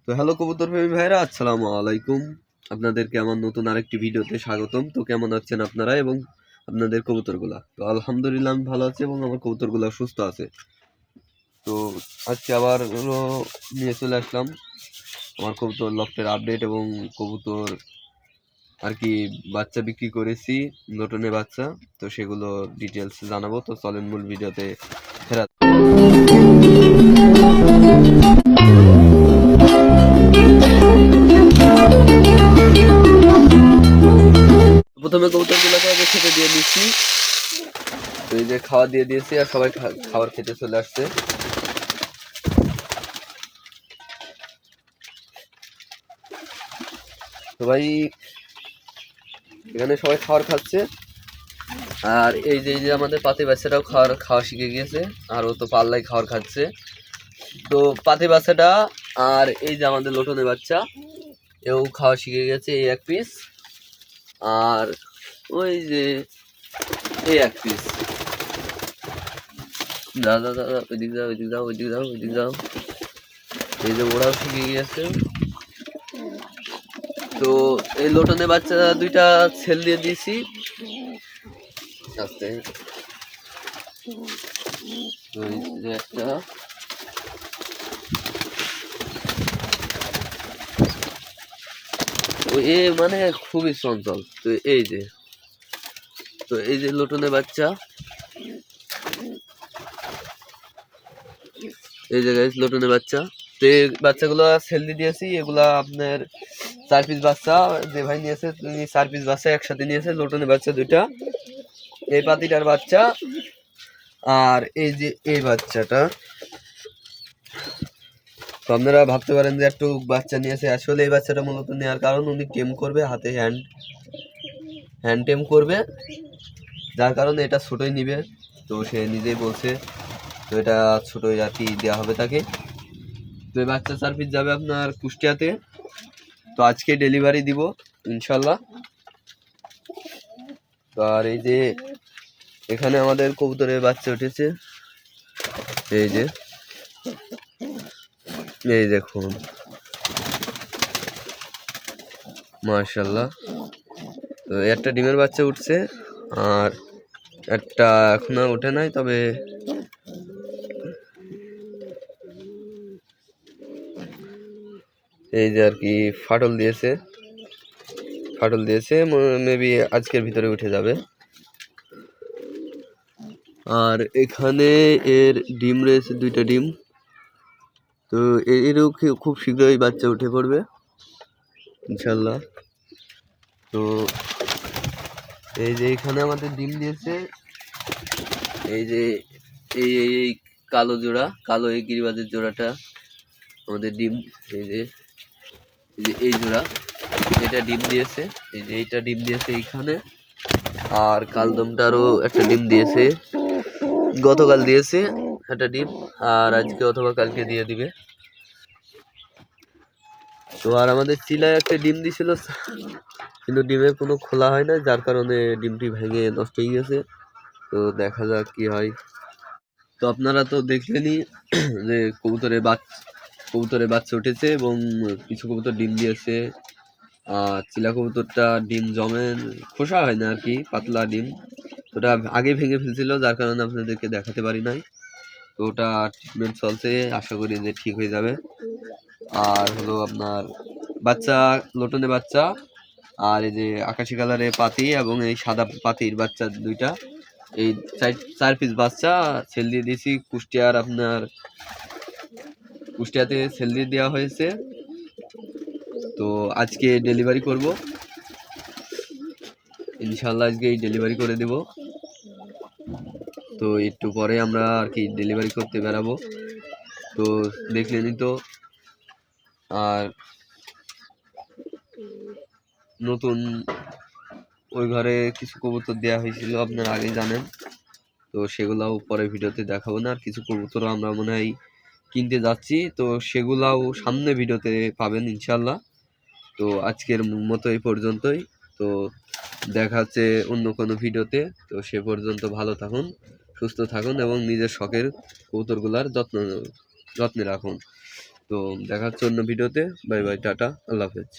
তো হ্যালো কবুতর প্রেমী ভাইরা, আসসালামু আলাইকুম। আপনাদেরকে আমার নতুন আরেকটি ভিডিওতে স্বাগতম। তো কেমন আছেন আপনারা এবং আপনাদের কবুতরগুলা? তো আলহামদুলিল্লাহ আমি ভালো আছি এবং আমার কবুতরগুলা সুস্থ আছে। তো আজকে আবার নিয়ে চলে আসলাম আমার কবুতর লফটের আপডেট এবং কবুতর আর কি বাচ্চা বিক্রি করেছি, নতুনের বাচ্চা। তো সেগুলো ডিটেলস জানাবো। তো চলেন মূল ভিডিওতে ফেরা। প্রথমে কবুতরগুলোকে আগে খেতে দিয়ে দিচ্ছি। তো এই যে খাওয়া দিয়ে দিয়েছি আর সবাই খাবার খেতে চলে আসছে। সবাই এখানে সবাই খাবার খাচ্ছে। আর এই যে আমাদের পাতি বাচ্চাটাও খাওয়া শিখে গিয়েছে, আর ও তো পাল্লাই খাবার খাচ্ছে। তো পাতি বাচ্চাটা আর এই যে আমাদের লোটনের বাচ্চা, এও খাওয়া শিখে গেছে। এই এক পিস, আর ওই যে এই এক পিস। দাদা দাদা ওইদিক যাও, ওইদিক যাও, ওইদিক যাও, ওইদিক যাও। এই যে ওরাও শিখে গিয়েছে। তো এই লোটনের বাচ্চা দুইটা ছেল দিয়ে দিয়েছি আস্তে। একটা এ মানে খুবই চঞ্চল। তো এই যে লোটনের বাচ্চা, এই যে গাইস লোটনের বাচ্চা। তো এই বাচ্চাগুলো সেল দিয়ে দিয়েছি। এগুলা আপনার 4 পিস বাচ্চা যে ভাই নিয়েছে, তিনি 4 পিস বাচ্চা একসাথে নিয়েছে। লোটনের বাচ্চা দুইটা, এই পাতিটার বাচ্চা, আর এই যে এই বাচ্চাটা। তো আপনারা ভাবতে পারেন যে একটু বাচ্চা নিয়েছে, আসলে এই বাচ্চাটা মূলত নেওয়ার কারণ উনি টেম করবে, হাতে হ্যান্ড টেম করবে, যার কারণে এটা ছোটই নিবে। তো সে নিজেই বলছে, তো এটা ছোটই আর কি দেওয়া হবে তাকে। তো এই বাচ্চা 4 পিস যাবে আপনার কুষ্টিয়াতে। তো আজকে ডেলিভারি দিব ইনশাল্লাহ। তো আর এই যে এখানে আমাদের কবুতরের বাচ্চা উঠেছে, এই দেখুন মাশাআল্লাহ। তো একটা ডিমের বাচ্চা উঠছে, আর একটা এখনো ওঠে নাই, তবে এই যে আর কি ফাটল দিয়েছে, মেবি আজকের ভিতরে উঠে যাবে। আর এখানে এর ডিম রয়েছে, 2টা ডিম। তো এরও খুব শীঘ্রই বাচ্চা উঠে পড়বে ইনশাল্লাহ। তো এই যে এখানে আমাদের ডিম দিয়েছে, এই যে এই কালো জোড়া, কালো এই গিরিবাজের জোড়াটা আমাদের ডিম। এই যে এই জোড়া, এটা ডিম দিয়েছে। এই যে এইটা ডিম দিয়েছে এইখানে। আর কালদমটারও একটা ডিম দিয়েছে, গতকাল দিয়েছে একটা ডিম, আর আজকে অথবা কালকে দিয়ে দিবে। তো আর আমাদের চিলায় একটা ডিম দিছিল, কিন্তু ডিমের কোনো খোলা হয় না, যার কারণে ডিমটি ভেঙে নষ্ট হয়ে গেছে। তো দেখা যাক কি হয়। তো আপনারা তো দেখলেনই যে কবুতরের বাচ্চা উঠেছে এবং কিছু কবুতর ডিম দিয়েছে। আর চিলা কবুতরটা ডিম জমে, খোসা হয় না আর কি, পাতলা ডিম। তো ওটা আগে ভেঙে ফেলছিল, যার কারণে আপনাদেরকে দেখাতে পারি নাই। তো ওটা ট্রিটমেন্ট চলছে, আশা করি যে ঠিক হয়ে যাবে। আর হলো আপনার বাচ্চা, লোটনের বাচ্চা, আর এই যে আকাশি কালারের পাতি এবং এই সাদা পাতির বাচ্চা দুইটা, এই 4 পিস বাচ্চা সেল দিয়ে দিয়েছি কুষ্টিয়াতে সেল দিয়ে দেওয়া হয়েছে। তো আজকে ডেলিভারি করব ইনশাল্লাহ, আজকেই ডেলিভারি করে দেব। তো একটু পরে আমরা আর কি ডেলিভারি করতে বেরাবো। তো দেখলেনই তো। আর নতুন ওই ঘরে কিছু কবুতর দেওয়া হয়েছিল, আপনারা আগে জানেন। তো সেগুলাও পরে ভিডিওতে দেখাবো না। আর কিছু কবুতর আমরা মনে হয় কিনতে যাচ্ছি, তো সেগুলাও সামনে ভিডিওতে পাবেন ইনশাল্লাহ। তো আজকের মতো এই পর্যন্তই। তো দেখা হচ্ছে অন্য কোনো ভিডিওতে। তো সে পর্যন্ত ভালো থাকুন, সুস্থ থাকুন এবং নিজের শখের কবুতরগুলার যত্নে রাখুন। তো দেখা হচ্ছে অন্য ভিডিওতে। বাই বাই, টাটা, আল্লাহ হাফেজ।